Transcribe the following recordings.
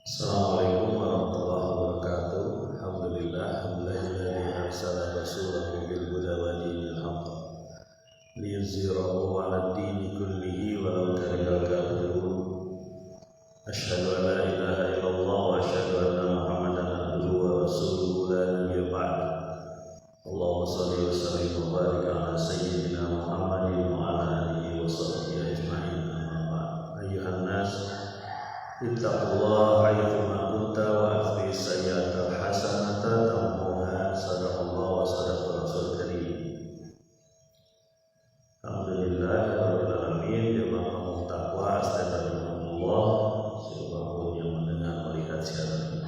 Assalamualaikum warahmatullahi wabarakatuh. Alhamdulillah, alhamdulillahilladzi arsala rasulahu bil huda wa dinil haqq liyuzhirahu 'ala ad-dini kullihi walau karihal kafirun. Asyhadu an la ilaha illallah wa asyhadu anna Muhammadan abduhu wa rasuluhu la nabiyya ba'da. Allahumma shalli wa sallim wa barik ala sayyidina Muhammadin wa ala alihi wa sahbihi ajma'in. Amma ba'd. Ayyuhan nas, ittaqullaha haitsu ma kunta wa akhfi sayyi'atal hasanata tamhuha. Sadaqallahu wa sadaqa rasul karim. Alhamdulillah rabbil alamin. Jamaah kaum takwa astagfirullah, siapapun yang mendengar melihat siaran ini.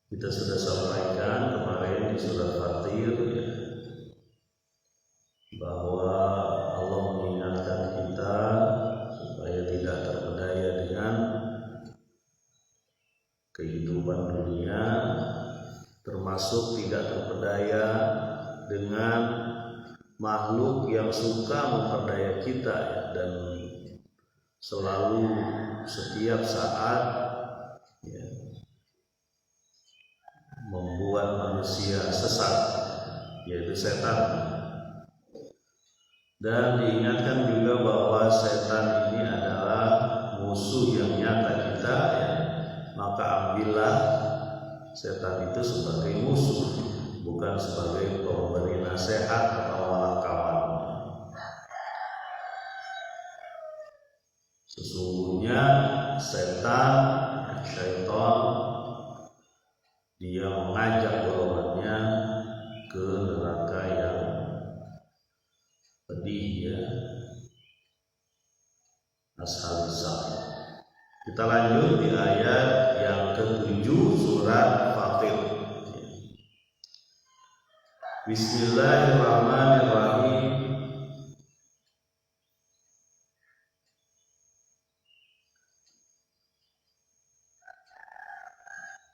Kita sudah sampaikan kemarin di surat Fatir bahwa Allah mengingatkan kita supaya tidak terpedaya dengan kehidupan dunia, termasuk tidak terpedaya dengan makhluk yang suka memperdaya kita dan selalu setiap saat membuat manusia sesat, yaitu setan. Dan diingatkan juga bahwa setan ini adalah musuh yang nyata kita, maka ambillah setan itu sebagai musuh, bukan sebagai pemberi nasihat atau malah kawan. Sesungguhnya setan, syaitan, dia mengajak golongannya ke neraka yang pedih, Ashabus Sa'ir. Kita lanjut di ayat yang ke-7 surat Fatir. Bismillahirrahmanirrahim.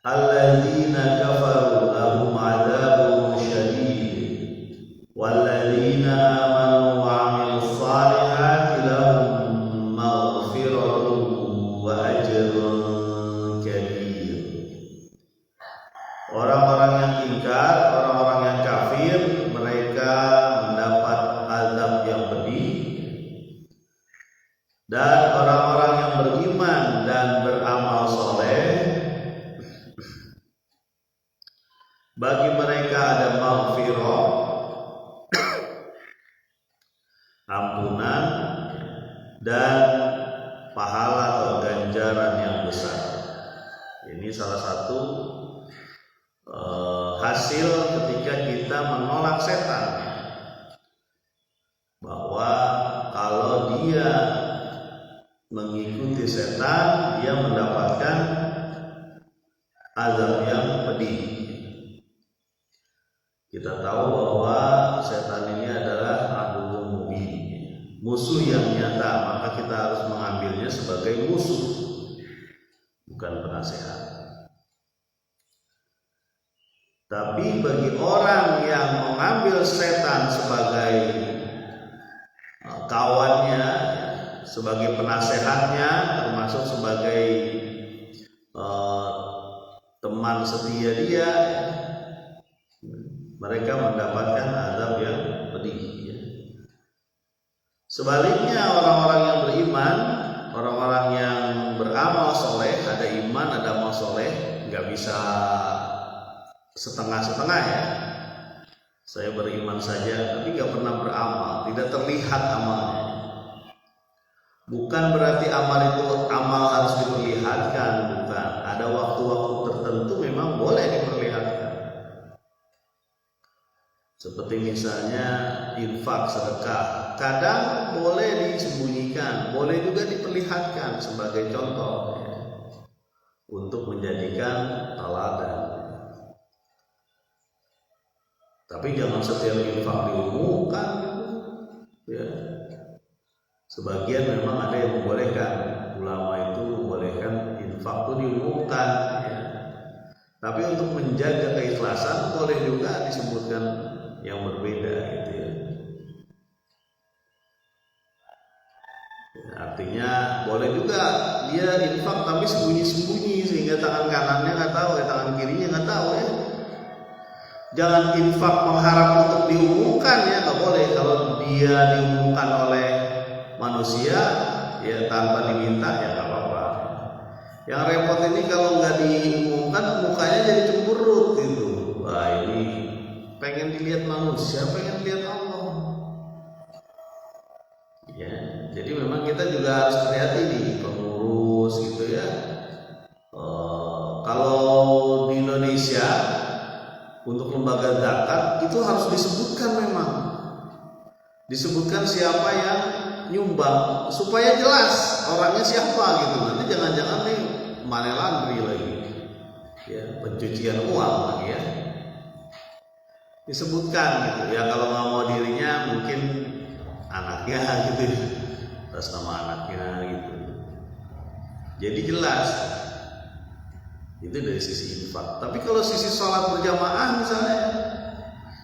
Alladzina kafaru lahum 'adzabun syadid walladzina amanu wa 'amilus shalihati lahum maghfiratun wa ajrun kabir. Orang-orang yang ingkar, orang-orang yang kafir, mereka mendapat azab yang pedih, dan orang-orang yang beriman dan beramal soleh, bagi mereka ada maghfirah, ampunan, dan pahala atau ganjaran yang besar. Ini salah satu hasil ketika kita menolak setan, bahwa kalau dia mengikuti setan, dia mendapatkan azab yang pedih. Kita tahu bahwa setan ini adalah aduwwun mubin, musuh yang nyata, maka kita harus mengambilnya sebagai musuh, bukan penasehat. Tapi bagi orang yang mengambil setan sebagai kawannya, sebagai penasehatnya, termasuk sebagai teman setia dia, mereka mendapatkan azab yang pedih. Sebaliknya orang-orang yang beriman, orang-orang yang beramal soleh, ada iman, ada amal soleh, nggak bisa setengah-setengah Saya beriman saja, tapi nggak pernah beramal, tidak terlihat amalnya. Bukan berarti amal harus diperlihatkan, bukan. Ada waktu-waktu tertentu memang boleh diperlihatkan. Seperti misalnya infak, sedekah, kadang boleh disembunyikan, boleh juga diperlihatkan sebagai contoh, untuk menjadikan teladan. Tapi jangan setiap infak diumumkan, Sebagian memang ada yang membolehkan, ulama itu membolehkan infak itu diumumkan, Tapi untuk menjaga keikhlasan boleh juga disebutkan yang berbeda, Artinya boleh juga dia infak tapi sembunyi-sembunyi sehingga tangan kanannya nggak tahu, tangan kirinya nggak tahu ya. Jangan infak mengharap untuk diumumkan ya, nggak boleh. Kalau dia diumumkan oleh manusia ya tanpa diminta ya nggak apa-apa. Yang repot ini kalau nggak diumumkan mukanya jadi cemberut gitu. Wah ini pengen dilihat manusia, pengen dilihat Allah. Ya, jadi memang kita juga harus hati-hati nih pengurus gitu ya. Kalau di Indonesia untuk lembaga zakat itu harus disebutkan, memang disebutkan siapa yang nyumbang supaya jelas orangnya siapa gitu. Nanti jangan-jangan nih money laundry lagi ya, pencucian uang lagi ya. Disebutkan gitu ya, kalau nggak mau dirinya mungkin anaknya gitu atas nama anaknya gitu. Jadi jelas itu dari sisi infak. Tapi kalau sisi sholat berjamaah misalnya,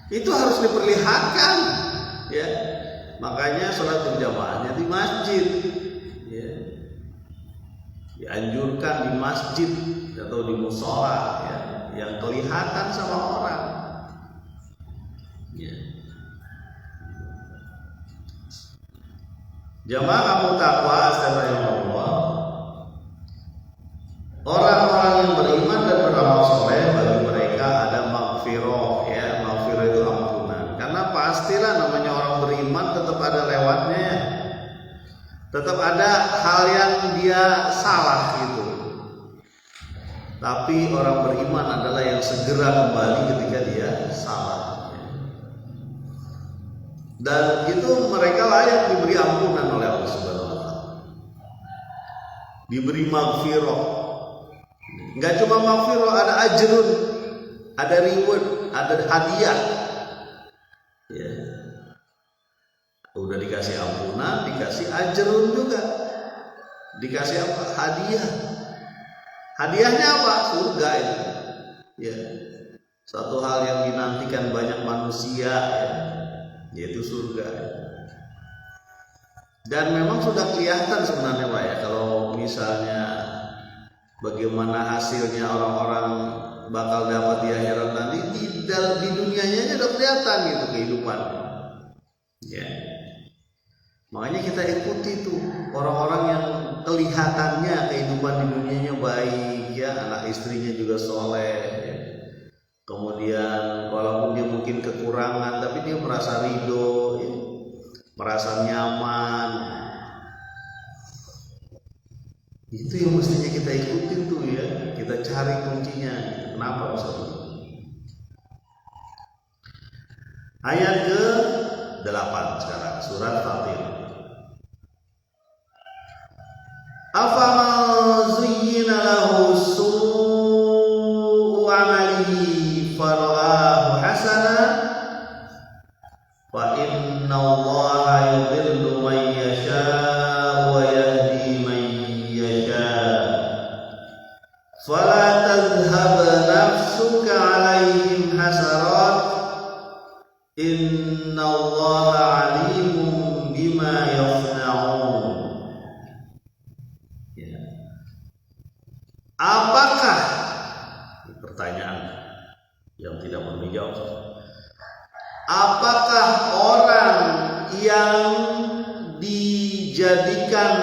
itu harus diperlihatkan ya. Makanya sholat berjamaahnya di masjid ya. Dianjurkan di masjid atau di mushola ya, yang kelihatan sama orang ya. Jamaah kamu takwa astagfirullah, orang-orang yang beriman dan beramal soleh bagi mereka ada maghfirah ya. Maghfirah itu ampunan, karena pastilah namanya orang beriman tetap ada lewatnya, tetap ada hal yang dia salah gitu. Tapi orang beriman adalah yang segera kembali ketika dia salah. Dan itu mereka layak diberi ampunan oleh Allah Subhanahu wa taala. Diberi maghfirah. Enggak cuma maghfirah, ada ajrun, ada reward, ada hadiah. Ya. Udah dikasih ampunan, dikasih ajrun juga. Dikasih apa? Hadiah. Hadiahnya apa? Surga itu. Ya. Satu hal yang dinantikan banyak manusia ya, yaitu surga. Dan memang sudah kelihatan sebenarnya Pak ya, kalau misalnya bagaimana hasilnya orang-orang bakal dapat di akhirat nanti, di dunianya udah kelihatan gitu kehidupan ya. Makanya kita ikuti tuh orang-orang yang kelihatannya kehidupan di dunianya baik ya, anak istrinya juga soleh ya. Kemudian walaupun dia mungkin kekurangan, tapi dia merasa ridho, ya, merasa nyaman. Itu yang mestinya kita ikutin tuh ya, kita cari kuncinya. Kenapa bisa begitu? Ayat ke-8 sekarang, surat Fatir. Afaman zuyyina lahu su'u amalihi fara'ahu hasana fa inna Allaha yudhillu man yasha wa yahdi man yasha fala tadhhab nafsuka 'alaihim hasarat inna Allaha 'alimun bima yasna'un. Apakah, pertanyaan yang tidak mau dijawab, apakah orang yang dijadikan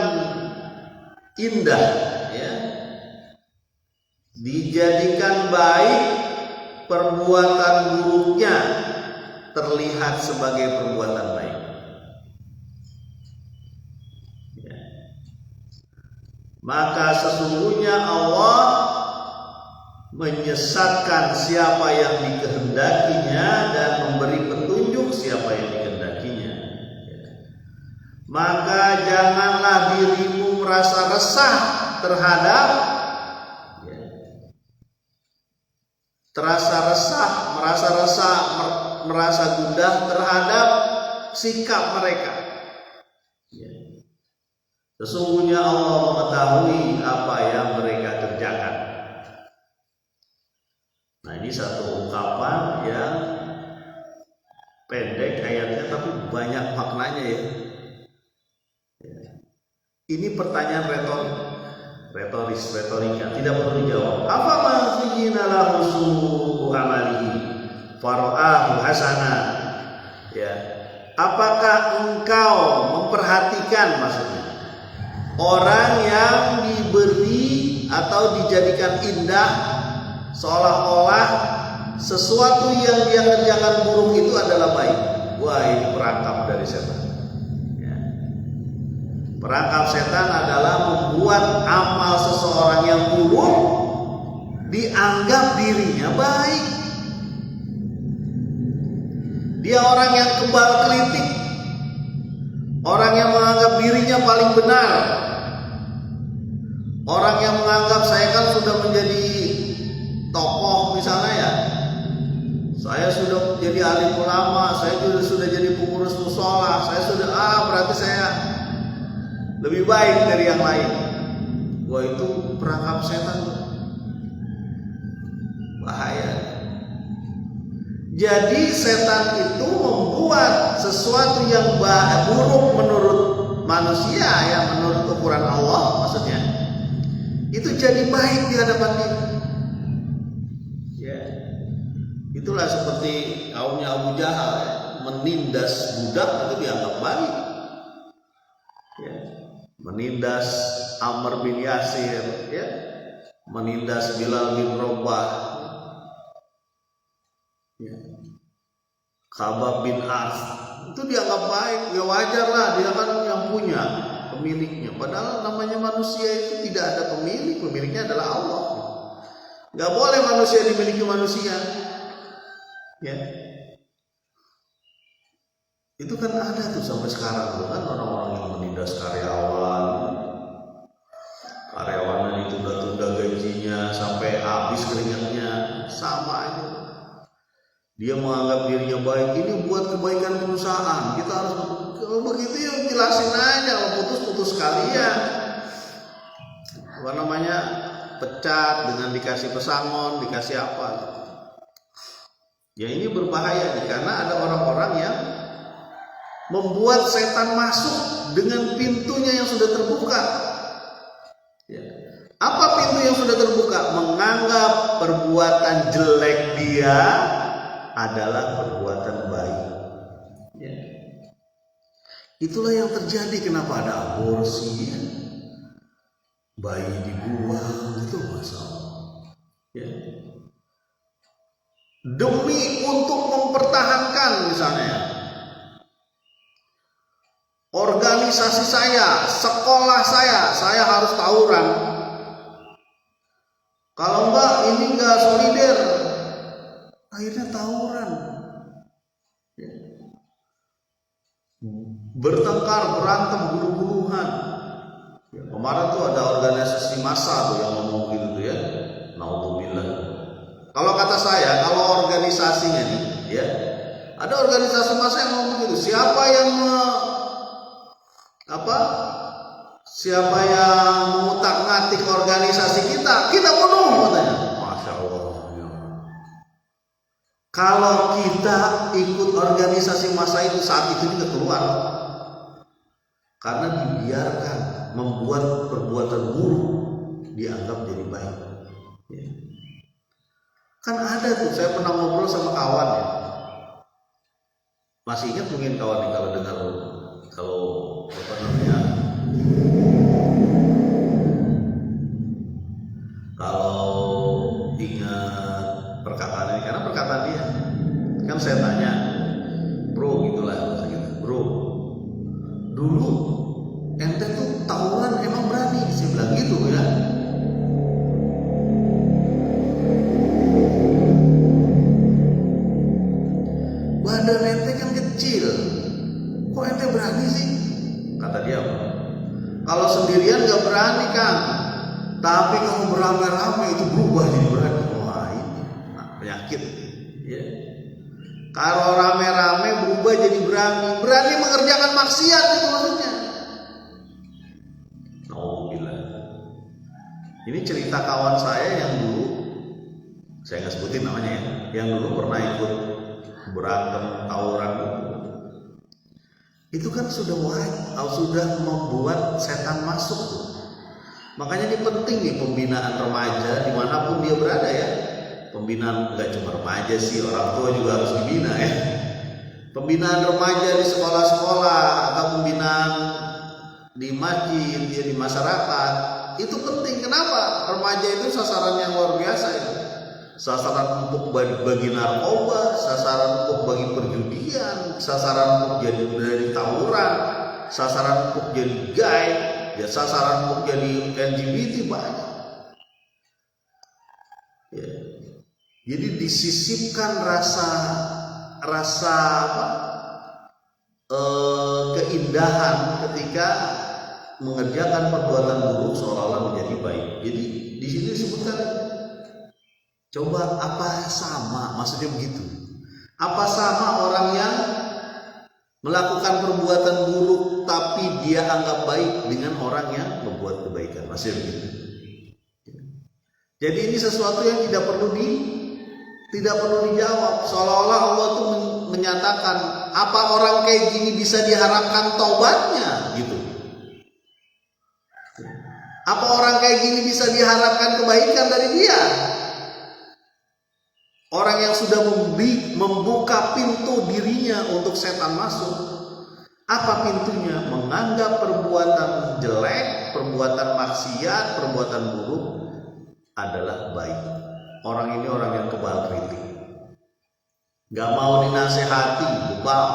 indah ya, dijadikan baik, perbuatan buruknya terlihat sebagai perbuatan baik ya. Maka sesungguhnya Allah menyesatkan siapa yang dikehendakinya dan memberi petunjuk siapa yang dikehendakinya. Maka janganlah dirimu merasa resah terhadap merasa gundah terhadap sikap mereka. Sesungguhnya Allah mengetahui apa yang mereka kerjakan. Nah, ini satu ungkapan yang pendek ayatnya tapi banyak maknanya ya. Ini pertanyaan retorika, tidak perlu dijawab. Apa maksudnya lahu su'u amalihi fara'ahu hasana? Ya. Apakah engkau memperhatikan, maksudnya orang yang diberi atau dijadikan indah seolah-olah sesuatu yang dia kerjakan buruk itu adalah baik? Wah, ini perangkap dari setan. Perangkap setan adalah membuat amal seseorang yang buruk dianggap dirinya baik. Dia orang yang kebal kritik, orang yang menganggap dirinya paling benar, orang yang menganggap saya kan sudah menjadi tokoh misalnya ya, saya sudah jadi alim ulama, saya sudah jadi pengurus musola, saya sudah berarti saya lebih baik dari yang lain. Wah, itu perangkap setan, bahaya. Jadi setan itu membuat sesuatu yang buruk menurut manusia, ya menurut ukuran Allah maksudnya, itu jadi baik di hadapan dia. Ya, itulah seperti kaumnya Abu Jahal, ya. Menindas budak itu dianggap baik. Ya. Menindas Amr bin Yasir, ya, menindas Bilal bin Rabah, ya, Khabab bin As, itu dianggap baik, ya wajar lah, dia kan yang punya, pemiliknya. Padahal namanya manusia itu tidak ada pemilik, pemiliknya adalah Allah. Gak boleh manusia dimiliki manusia, ya. Itu kan ada tuh sampai sekarang tuh kan, orang-orang yang menindas karyawannya ditunda-tunda gajinya sampai habis keringatnya, sama aja. Dia menganggap dirinya baik, ini buat kebaikan perusahaan, kita harus, kalau begitu ya jelasin aja, putus sekalian. Apa namanya, pecat dengan dikasih pesangon, dikasih apa. Ya ini berbahaya nih, karena ada orang-orang yang membuat setan masuk dengan pintunya yang sudah terbuka. Ya. Apa pintu yang sudah terbuka? Menganggap perbuatan jelek dia adalah perbuatan baik. Ya. Itulah yang terjadi. Kenapa ada aborsi, ya? Bayi dibuang, itu masalah. Ya. Demi untuk mempertahankan misalnya organisasi saya, sekolah saya harus tawuran. Kalau enggak, ini enggak solider, akhirnya tawuran. Ya. Bertengkar, berantem, bunuh-bunuhan. Ya, kemarin tuh ada organisasi massa tuh yang ngomong gitu ya. Naudzubillah. Kalau kata saya, kalau organisasinya nih, ya, ada organisasi massa yang ngomong gitu. Siapa yang mengutak-ngatik organisasi kita bunuh, katanya. Masya Allah. Kalau kita ikut organisasi massa itu, saat itu juga keluar, karena dibiarkan membuat perbuatan buruk dianggap jadi baik. Ya. Kan ada tuh, saya pernah ngobrol sama kawan ya. Masih ingat mungkin kawan nih kalau dengar, kalau apa namanya, kalau ingat perkataan ini, karena perkataan dia kan saya tanya, bro, gitulah bahasa kita, bro, dulu ente tuh tawuran emang berani? Saya bilang gitu ya. Badan ente kan kecil, kok ente berani sih? Kata dia, kalau sendirian gak berani kan, tapi kalau beramai-ramai itu berubah jadi berani. Wah, ini penyakit ya. Kalau rame-rame berubah jadi berani mengerjakan maksiat, itu maksudnya. Alhamdulillah. Ini cerita kawan saya yang dulu, saya nggak sebutin namanya ya, yang dulu pernah ikut berantem tawuran. itu kan sudah sudah membuat setan masuk tuh. Makanya ini penting nih pembinaan remaja dimanapun dia berada ya. Pembinaan nggak cuma remaja sih, orang tua juga harus dibina ya. Pembinaan remaja di sekolah-sekolah atau pembinaan di masjid, ya, di masyarakat itu penting. Kenapa? Remaja itu sasaran yang luar biasa ya. Sasaran untuk bagi narkoba, sasaran untuk bagi perjudian, sasaran untuk jadi dari tawuran, sasaran untuk jadi gay, ya sasaran untuk jadi LGBT banyak. Ya. Jadi disisipkan rasa keindahan ketika mengerjakan perbuatan buruk seolah-olah menjadi baik. Jadi di sini disebutkan, coba apa sama, maksudnya begitu. Apa sama orang yang melakukan perbuatan buruk tapi dia anggap baik dengan orang yang membuat kebaikan, maksudnya begitu. Jadi ini sesuatu yang tidak perlu dijawab. Seolah-olah Allah itu menyatakan, apa orang kayak gini bisa diharapkan taubatnya gitu. Apa orang kayak gini bisa diharapkan kebaikan dari dia? Orang yang sudah membuka pintu dirinya untuk setan masuk. Apa pintunya? Menganggap perbuatan jelek, perbuatan maksiat, perbuatan buruk adalah baik. Orang ini orang yang kebal kritik, gak mau dinasehati, bebal.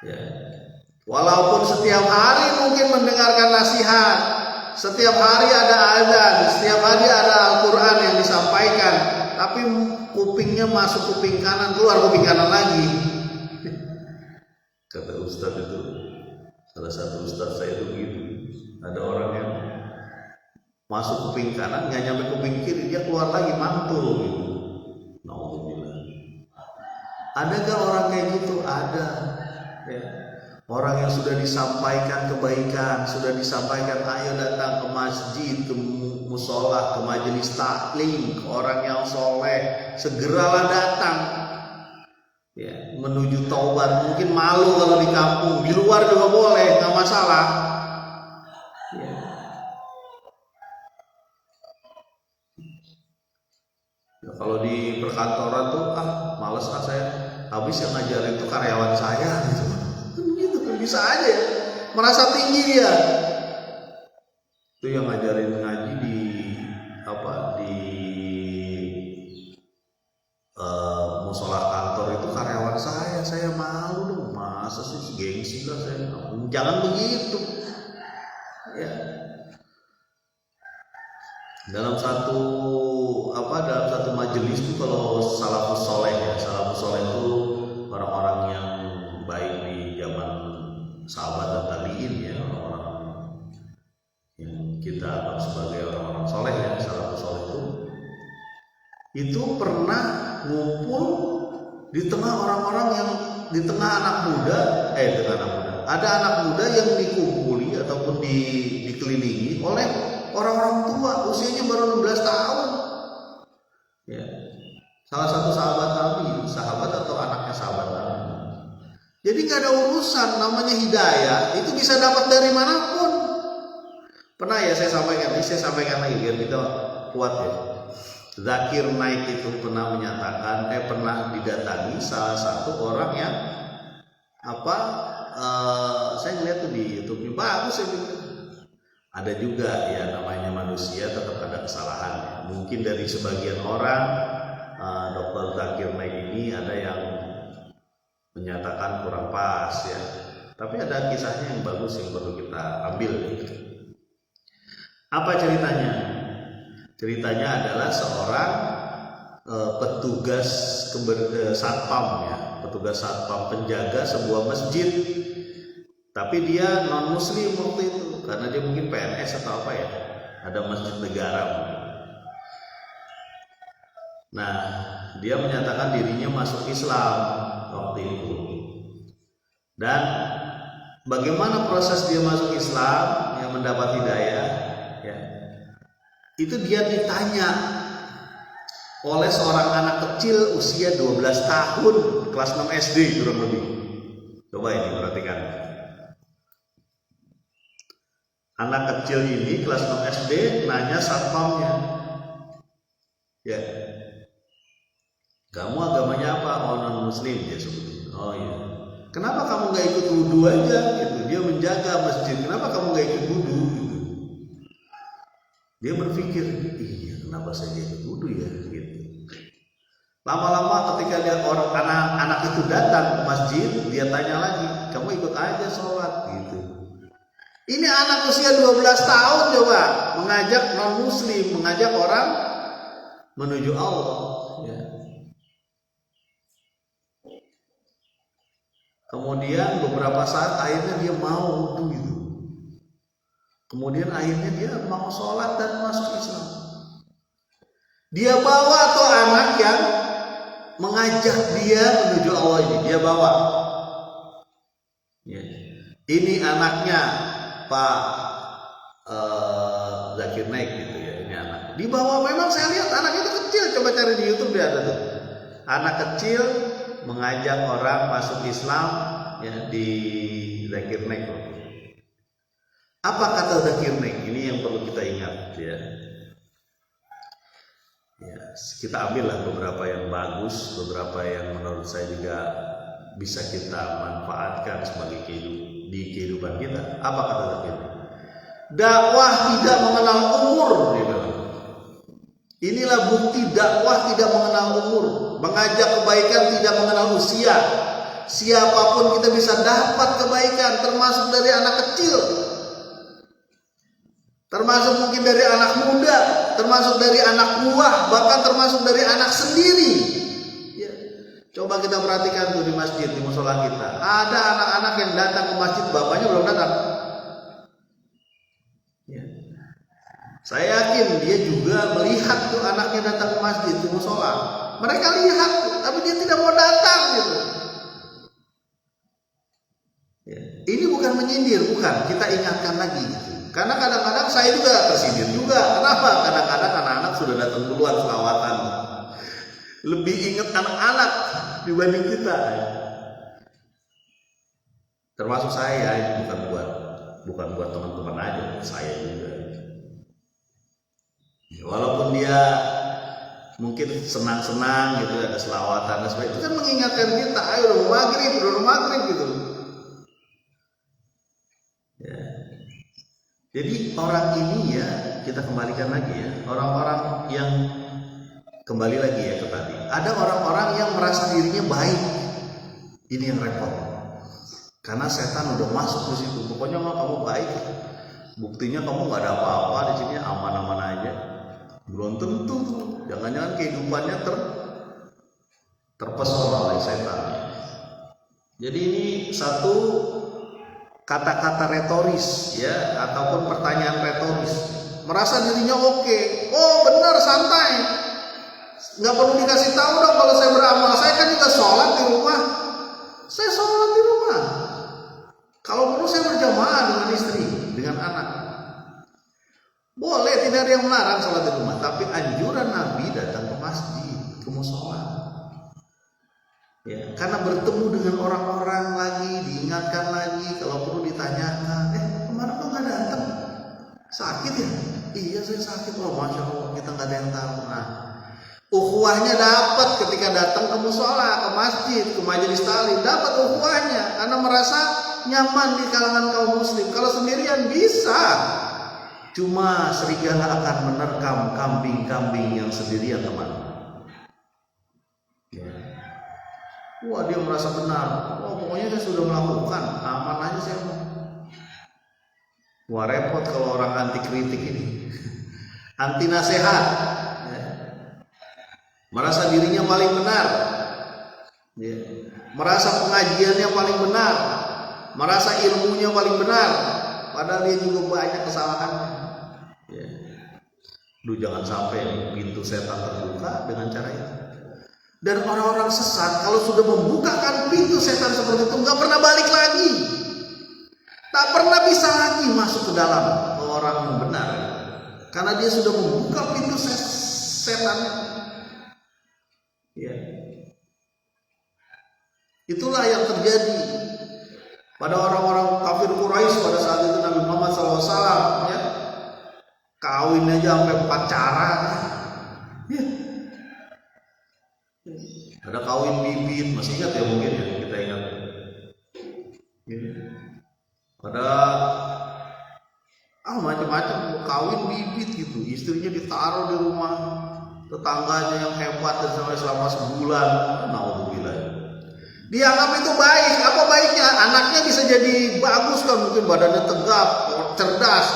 Ya. Walaupun setiap hari mungkin mendengarkan nasihat, setiap hari ada azan, setiap hari ada Al-Quran yang disampaikan, tapi kupingnya masuk kuping kanan, keluar kuping kanan lagi. Kata Ustadz itu, salah satu Ustadz saya itu begitu. Ada orang yang masuk kuping kanan, nggak nyampe kuping kiri, dia keluar lagi mantul gitu. Nauzubillah. Adakah orang kayak gitu? Ada. Ya. Orang yang sudah disampaikan kebaikan, sudah disampaikan ayo datang ke masjid, ke musola, ke majelis taklim, ke orang yang soleh, segeralah datang. Ya, menuju taubat. Mungkin malu kalau di kampung, di luar juga boleh, nggak masalah. Ya. Ya, kalau di perkantoran tuh males saya, habis yang ngajarin itu karyawan saya gitu. Gitu kan bisa aja ya, merasa tinggi dia. Itu yang ngajarin ngaji di musola kantor itu karyawan saya malu dong, masa sih, gengsi lah saya. Jangan begitu ya. Dalam satu majelis itu kalau salafus soleh ya, salafus soleh itu orang-orang yang baik di zaman sahabat dan tabi'in ya, orang-orang yang kita anggap sebagai orang-orang soleh ya, salafus soleh itu pernah ngumpul di tengah orang-orang yang di tengah anak muda, ada anak muda yang dikumpuli ataupun dikelilingi oleh orang-orang tua, usianya baru 16 tahun. Ya. Salah satu sahabat Nabi, sahabat atau anaknya sahabat Nabi. Jadi nggak ada urusan, namanya hidayah itu bisa dapat dari manapun. Pernah ya saya sampaikan lagi biar kita kuat ya. Zakir Naik itu pernah menyatakan, pernah didatangi salah satu orang yang saya ngeliat tuh di YouTube, bagus ya. Ada juga ya, namanya manusia tetap ada kesalahan. Mungkin dari sebagian orang, Dr. Zakir Naik ini ada yang menyatakan kurang pas ya. Tapi ada kisahnya yang bagus yang perlu kita ambil. Apa ceritanya? Ceritanya adalah seorang petugas satpam ya, petugas satpam penjaga sebuah masjid. Tapi dia non muslim waktu itu, karena dia mungkin PNS atau apa ya, ada masjid negara. Nah, dia menyatakan dirinya masuk Islam waktu itu. Dan bagaimana proses dia masuk Islam yang mendapat hidayah ya, itu dia ditanya oleh seorang anak kecil usia 12 tahun, kelas 6 SD kurang lebih. Coba ini perhatikan. Anak kecil ini kelas 6 SD nanya satpamnya, ya, kamu agamanya apa? Oh, non muslim, dia sebut. Oh iya. Kenapa kamu nggak ikut wudhu aja? Gitu. Dia menjaga masjid. Kenapa kamu nggak ikut wudhu? Gitu. Dia berpikir, iya, kenapa saya ikut wudhu ya? Gitu. Lama-lama ketika lihat orang anak itu datang ke masjid, dia tanya lagi, kamu ikut aja sholat, gitu. Ini anak usia 12 tahun coba mengajak non muslim, mengajak orang menuju Allah, ya. Kemudian beberapa saat akhirnya dia mau wudhu gitu. Kemudian akhirnya dia mau sholat dan masuk Islam. Dia bawa tuh anak yang mengajak dia menuju Allah ini, dia bawa. Ya. Ini anaknya Pak Zakir Naik gitu ya, ini anak. Dibawa, memang saya lihat anak itu kecil, coba cari di YouTube dia ada tuh. Anak kecil mengajak orang masuk Islam ya di Zakir Naik. Apa kata Zakir Naik? Ini yang perlu kita ingat ya. Ya, kita ambillah beberapa yang bagus, beberapa yang menurut saya juga bisa kita manfaatkan sebagai di kehidupan kita. Apa kata Zakir? Dakwah tidak mengenal umur, dia bilang. Inilah bukti dakwah tidak mengenal umur. Mengajak kebaikan tidak mengenal usia. Siapapun kita bisa dapat kebaikan, termasuk dari anak kecil, termasuk mungkin dari anak muda, termasuk dari anak buah, bahkan termasuk dari anak sendiri. Ya. Coba kita perhatikan tuh di masjid, di musola kita. Ada anak-anak yang datang ke masjid, bapaknya belum datang. Ya. Saya yakin dia juga melihat tuh anaknya datang ke masjid, di musola. Mereka lihat, tapi dia tidak mau datang gitu. Ya. Ini bukan menyindir, bukan. Kita ingatkan lagi gitu. Karena kadang-kadang saya juga tersindir juga. Kenapa? Kadang-kadang anak-anak sudah datang duluan selawatan. Lebih ingat anak-anak dibanding kita. Termasuk saya, ini bukan buat teman-teman aja, saya juga. Ya, walaupun dia mungkin senang-senang gitu, ada selawatan dan sebagainya, itu kan mengingatkan kita, ayo udah maghrib gitu. Ya. Jadi orang ini ya, kita kembalikan lagi ya, orang-orang yang kembali lagi ya ke tadi. Ada orang-orang yang merasa dirinya baik. Ini yang repot. Karena setan udah masuk di situ. Pokoknya mah kamu baik. Buktinya kamu nggak ada apa-apa di sini, aman-aman aja. Belum tentu. Jangan-jangan kehidupannya terpesona oleh setan. Jadi ini satu kata-kata retoris ya, ataupun pertanyaan retoris. Merasa dirinya oke. Oh benar, santai, nggak perlu dikasih tahu dong kalau saya beramal. Saya kan juga sholat di rumah. Saya sholat di rumah. Kalau perlu saya berjamaah dengan istri, dengan anak. Boleh, tidak ada yang melarang sholat di rumah. Tapi anjuran Nabi datang ke masjid, ke musola. Ya, karena bertemu dengan orang-orang lagi, diingatkan lagi, kalau perlu ditanyakan, kemarin kok nggak datang? Sakit ya? Iya saya sakit. Oh masya Allah, kita nggak ada yang tahu. Nah, ukhuwahnya dapat ketika datang ke musola, ke masjid, ke majelis taklim, dapat ukhuwahnya karena merasa nyaman di kalangan kaum muslim. Kalau sendirian bisa, cuma serigala akan menerkam kambing-kambing yang sendirian teman. Wah dia merasa benar. Oh pokoknya saya sudah melakukan, aman aja saya. Wah repot kalau orang anti kritik ini, anti nasihat, ya. Merasa dirinya paling benar, ya. Merasa pengajiannya paling benar, merasa ilmunya paling benar, padahal dia juga banyak kesalahannya. Ya. Duh jangan sampai pintu setan terbuka dengan cara itu. Dan orang-orang sesat kalau sudah membukakan pintu setan seperti itu nggak pernah balik lagi, tak pernah bisa lagi masuk ke dalam orang yang benar, karena dia sudah membuka pintu setan. Ya. Itulah yang terjadi. pada orang-orang kafir Quraisy pada saat itu Nabi Muhammad SAW ya, kawin aja sampai pacaran ya. Ada kawin bibit, masih ingat ya mungkin ya, kita ingat ya. Ada macam-macam kawin bibit gitu, istrinya ditaruh di rumah tetangganya yang hebat dan sampai selama sebulan. Naudzubillah. Dianggap itu baik. Apa baiknya? Anaknya bisa jadi bagus kan, mungkin badannya tegap, cerdas.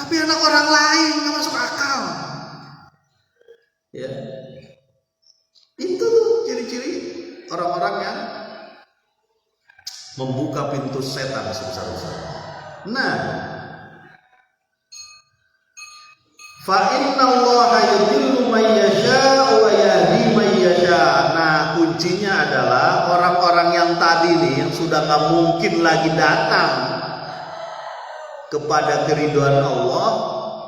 Tapi anak orang lain nggak masuk akal. Ya, itu tuh ciri-ciri orang-orang yang membuka pintu setan sebesar-besarnya. Nah, fa innallaha yudhillu may yasha wa yahdi may yasha. Nah, kuncinya adalah orang-orang yang tadi nih yang sudah gak mungkin lagi datang kepada keridhaan Allah,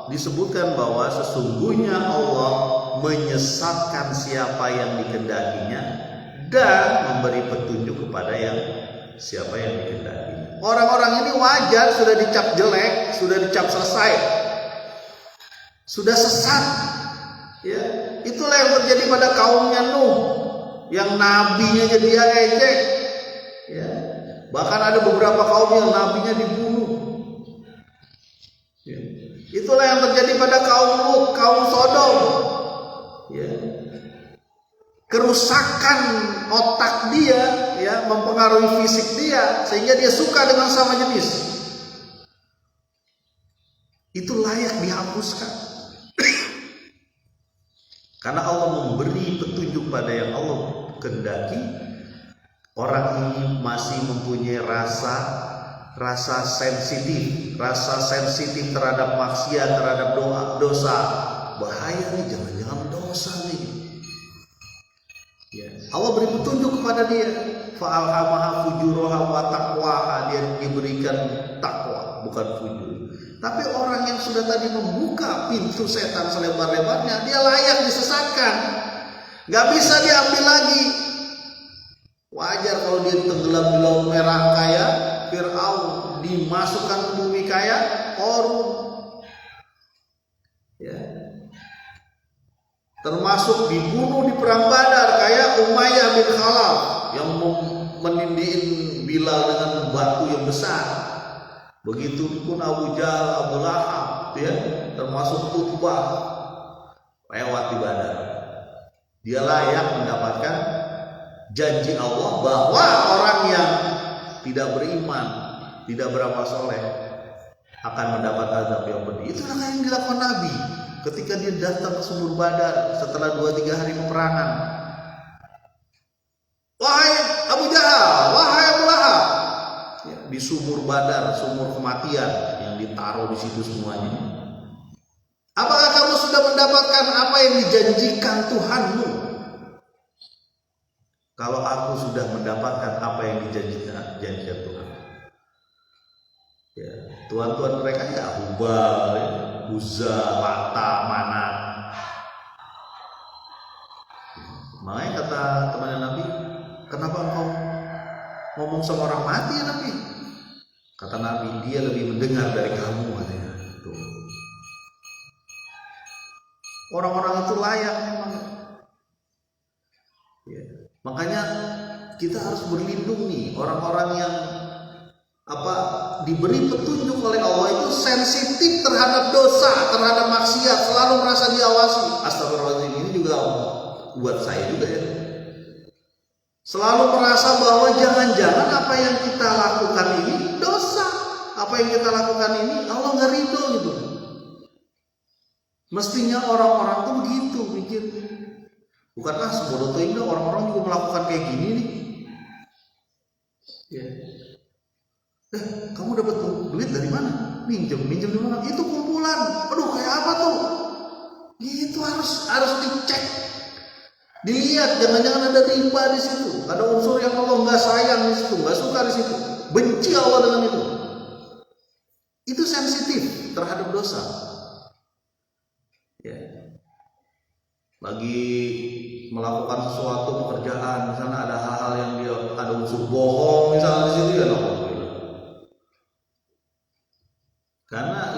disebutkan bahwa sesungguhnya Allah menyesatkan siapa yang dikehendakinya dan memberi petunjuk kepada yang siapa yang dikehendakinya. Orang-orang ini wajar sudah dicap jelek, sudah dicap selesai, sudah sesat ya. Itulah yang terjadi pada kaumnya Nuh, yang nabinya jadi dia ejek ya. Bahkan ada beberapa kaum yang nabinya dibunuh ya. Itulah yang terjadi pada kaum Lut, kaum Sodom ya. Kerusakan otak dia ya mempengaruhi fisik dia sehingga dia suka dengan sama jenis. Itu layak dihapuskan. Karena Allah memberi petunjuk pada yang Allah kehendaki. Orang ini masih mempunyai rasa sensitif terhadap maksiat, terhadap dosa. Bahaya nih, jangan-jangan dosa nih. Ya. Allah beri petunjuk kepada dia. Fa'alhamaha fujuraha wa taqwaha, dia diberikan takwa, bukan fujur. Tapi orang yang sudah tadi membuka pintu setan selebar-lebarnya, dia layak disesatkan. Gak bisa diambil lagi. Wajar kalau dia tenggelam di laut merah kayak Fir'aun, dimasukkan ke bumi kayak Qarun. Ya. Termasuk dibunuh di perang Badar kayak Umayyah bin Khalaf yang menindihin Bilal dengan batu yang besar. Begitu pun Abu Jahal, Abu Lahab ya, termasuk Utbah lewat di Badar. Dia layak mendapatkan janji Allah bahwa orang yang tidak beriman, tidak beramal soleh akan mendapat azab yang pedih. Itulah yang dilakukan Nabi ketika dia datang ke sumur Badar setelah 2-3 hari peperangan. Wahai Abu Jahal, wahai Abu Lahab, ya, di sumur Badar, sumur kematian yang ditaruh di situ semuanya. Apakah kamu sudah mendapatkan apa yang dijanjikan Tuhanmu? Kalau aku sudah mendapatkan apa yang dijanjikan Tuhan. Ya, tuhan-tuhan mereka ya Hubal, Uzza, Lata, Manat. Makanya kata temannya Nabi, kenapa engkau ngomong sama orang mati ya Nabi? Kata Nabi, dia lebih mendengar dari kamu katanya. Tuh. Orang-orang itu layak memang. Ya. Makanya kita harus berlindung nih, orang-orang yang diberi petunjuk oleh Allah itu sensitif terhadap dosa, terhadap maksiat, selalu merasa diawasi. Astagfirullahaladzim, ini juga buat saya juga ya. Selalu merasa bahwa jangan-jangan apa yang kita lakukan ini dosa, apa yang kita lakukan ini Allah nggak ridho gitu. Mestinya orang-orang tuh begitu mikir. Bukanlah sebodoh indah orang-orang juga melakukan kayak gini nih. Ya. Kamu dapat duit dari mana? Minjem di mana? Itu kumpulan. Aduh, kayak apa tuh? Itu harus dicek, dilihat. Jangan-jangan ada riba di situ, ada unsur yang Allah nggak sayang di situ, nggak suka di situ, benci Allah dengan itu. Itu sensitif terhadap dosa. Ya. Lagi melakukan sesuatu pekerjaan, misalnya ada hal-hal yang dia ada unsur bohong, misalnya di situ ya,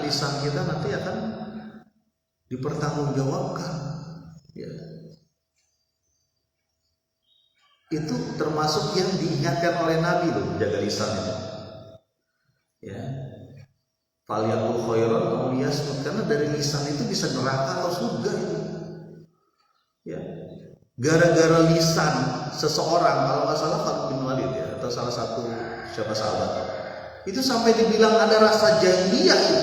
lisan kita nanti akan dipertanggungjawabkan. Ya. Itu termasuk yang diingatkan oleh Nabi loh, menjaga lisan itu. Ya. Falyaqul khairan aw liyasmut, karena dari lisan itu bisa neraka atau surga itu. Ya. Gara-gara lisan seseorang, kalau nggak salah Khalid bin Walid ya, atau salah satu siapa sahabat, itu sampai dibilang ada rasa jahiliyah itu.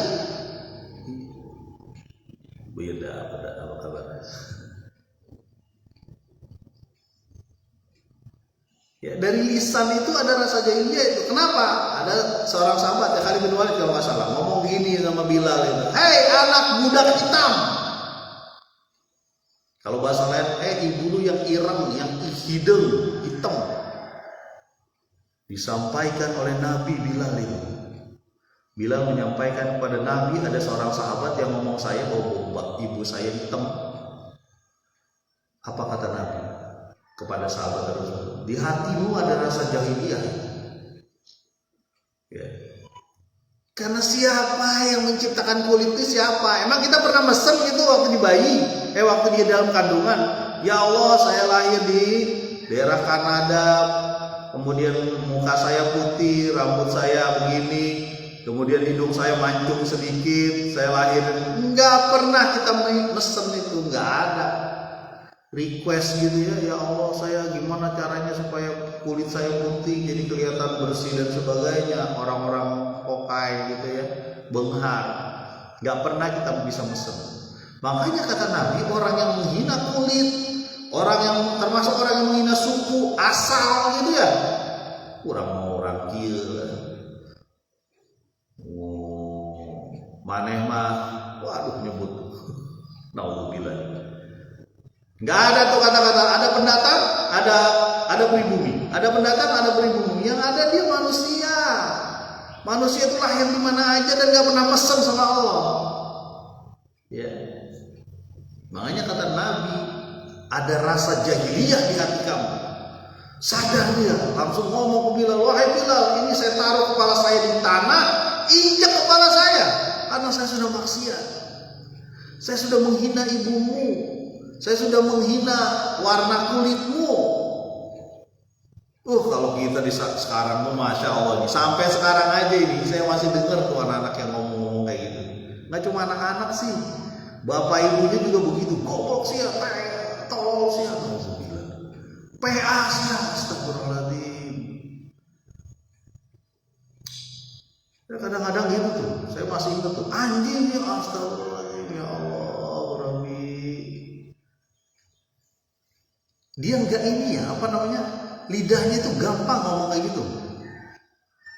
Beda apa kabar? Ya, dari lisan itu ada rasa jahiliyah itu. Kenapa? Ada seorang sahabat ya, Khalid bin Walid kalau nggak salah, ngomong gini sama Bilal itu, "Hei anak budak hitam." Kalau bahasa lain, ibu lu yang ireng, yang hidung hitam. Disampaikan oleh Nabi Bilal itu. Bilal menyampaikan kepada Nabi, ada seorang sahabat yang ngomong saya bahwa ibu saya hitam. Apa kata Nabi kepada sahabat tersebut? Di hatimu ada rasa jahiliyah. Ya. Karena siapa yang menciptakan kulit itu siapa? Emang kita pernah mesen gitu waktu di bayi? Waktu dia dalam kandungan. Ya Allah, saya lahir di daerah Kanada, kemudian muka saya putih, rambut saya begini, kemudian hidung saya mancung sedikit, saya lahir. Enggak pernah kita mesen itu, enggak ada. Request gitu ya Allah, saya gimana caranya supaya kulit saya putih, jadi kelihatan bersih dan sebagainya. Orang-orang kokai gitu ya, benghar. Gak pernah kita bisa mesen. Makanya kata Nabi, orang yang menghina kulit, orang yang termasuk orang yang menghina suku asal gitu ya, kurang mau orang gila. Maneh mah, waduh nyebut. Naudzubillah. Nggak ada tuh kata-kata, ada pendatang, ada pribumi, ada pendatang, ada pribumi. Yang ada dia manusia. Manusia itu lahir di mana aja dan nggak pernah mesen sama Allah. Ya. Makanya kata Nabi, ada rasa jahiliyah di hati kamu. Sadar dia, langsung ngomong ke Bilal, "Wahai Bilal, ini saya taruh kepala saya di tanah, injak kepala saya, karena saya sudah maksiat. Saya sudah menghina ibumu. Saya sudah menghina warna kulitmu." Kalau kita di saat sekarang, Masya Allah nih, sampai sekarang aja ini saya masih dengar tuh anak-anak yang ngomong-ngomong kayak gitu. Nggak cuma anak-anak sih, bapak ibunya juga begitu. Goblok sih ya, tolol sih ya, PA sih ya, astagfirullahaladzim. Ya, kadang-kadang gitu tuh, saya masih ingat tuh, anjing ya, astagfirullahaladzim, ya Allah, Rabbi. Dia enggak ini ya, apa namanya, lidahnya itu gampang ngomong kayak gitu.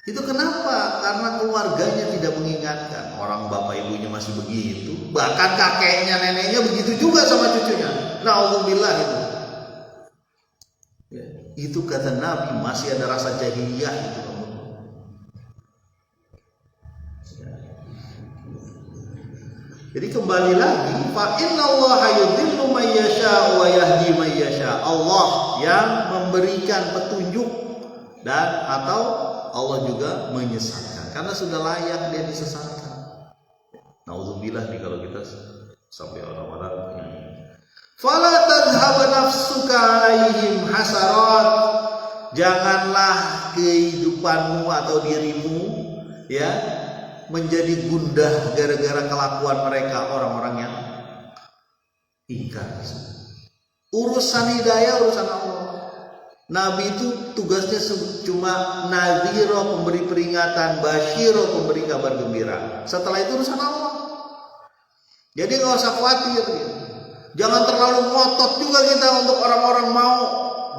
Itu kenapa? Karena keluarganya tidak mengingatkan. Orang bapak ibunya masih begitu, bahkan kakeknya, neneknya begitu juga sama cucunya. Na'udzubillah itu. Ya, itu kata Nabi, masih ada rasa jahiliyah itu. Ya. Jadi kembali lagi, fa innallaha yudhillu may yasha wa yahdi may yasha. Allah yang memberikan petunjuk dan atau Allah juga menyesatkan, karena sudah layak dia disesatkan. Nauzubillah nih kalau kita sampai orang-orang ini. Fala tadhhab nafsuka alaihim hasarat. Janganlah kehidupanmu atau dirimu ya menjadi gundah gara-gara kelakuan mereka, orang-orang yang ingkar. Urusan hidayah urusan Allah. Nabi itu tugasnya cuma nadhiro, pemberi peringatan, basyiro, pemberi kabar gembira. Setelah itu urusan Allah. Jadi nggak usah khawatir. Jangan terlalu ngotot juga kita untuk orang-orang mau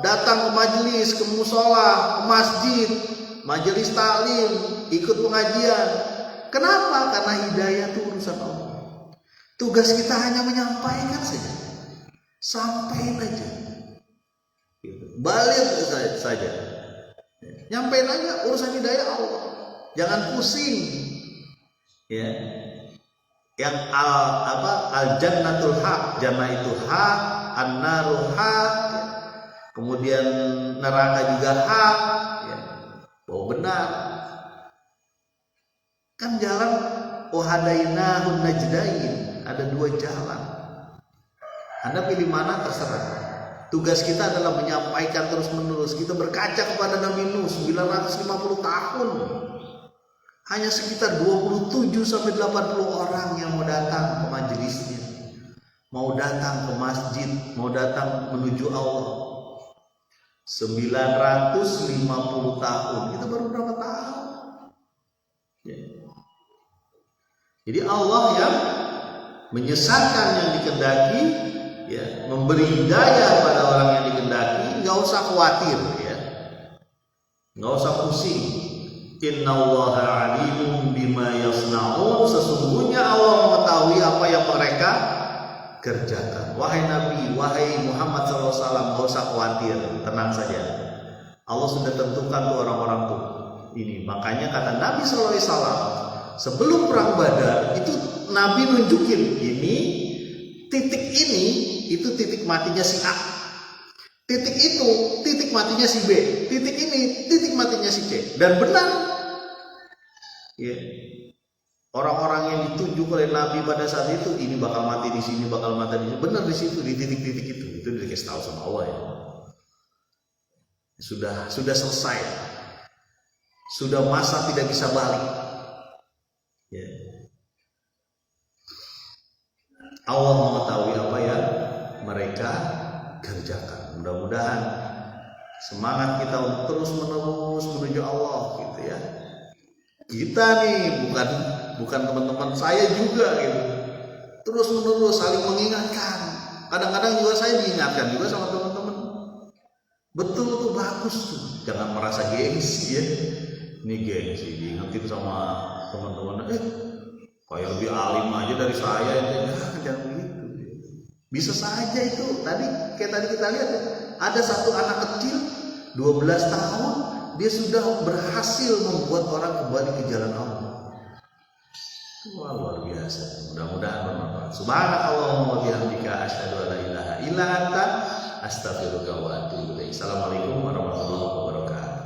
datang ke majelis, ke musola, ke masjid, majelis taklim, ikut pengajian. Kenapa? Karena hidayah itu urusan Allah. Tugas kita hanya menyampaikan saja. Sampaikan aja. Balik saja. Nyampein aja urusan hidayah Allah. Jangan pusing. Ya. Yang al jannatul haq, jannah itu hak, an-naru haq, ya. Kemudian neraka juga hak, ya. Bahwa benar. Kan jalan Wahadainahun najdain, ada 2 jalan. Anda pilih mana terserah. Tugas kita adalah menyampaikan terus menerus. Kita berkaca kepada Nabi Nuh 950 tahun. Hanya sekitar 27-80 orang yang mau datang ke majelisnya, mau datang ke masjid, mau datang menuju Allah. 950 tahun. Kita baru berapa tahun? Ya. Jadi Allah yang menyesatkan yang dikehendaki, ya, memberi hidayah pada orang yang dikehendaki. Nggak usah khawatir, ya, nggak usah pusing. Innallaha alimun bima yasnaun. Sesungguhnya Allah mengetahui apa yang mereka kerjakan. Wahai Nabi, wahai Muhammad SAW, nggak usah khawatir, tenang saja. Allah sudah tentukan tuh orang-orang tuh ini. Makanya kata Nabi SAW, sebelum perang Badar itu Nabi nunjukin ini titik ini itu titik matinya si A, titik itu titik matinya si B, titik ini titik matinya si C. Dan benar, ya, orang-orang yang ditunjuk oleh Nabi pada saat itu, ini bakal mati di sini, bakal mati di sini, benar di situ, di titik-titik itu dikasih tahu sama Allah, ya. Sudah selesai, sudah masa tidak bisa balik, ya. Allah mengetahui apa yang mereka kerjakan. Mudah-mudahan semangat kita untuk terus menerus menuju Allah, gitu ya. Kita nih bukan teman-teman saya juga, gitu. Terus menerus saling mengingatkan. Kadang-kadang juga saya diingatkan juga sama teman-teman. Betul tuh, bagus tuh. Jangan merasa gengsi, ya. Ini gengsi, diingetin sama teman-teman. Kayak lebih alim aja dari saya, jangan begitu. Bisa saja itu. Kayak tadi kita lihat, ada satu anak kecil 12 tahun, dia sudah berhasil membuat orang kembali ke jalan Allah. Wah, luar biasa. Mudah-mudahan bermanfaat. Subhanakallahumma wa bihamdika asyhadu an la ilaha illa anta astaghfiruka wa atubu ilaik. Assalamualaikum warahmatullahi wabarakatuh.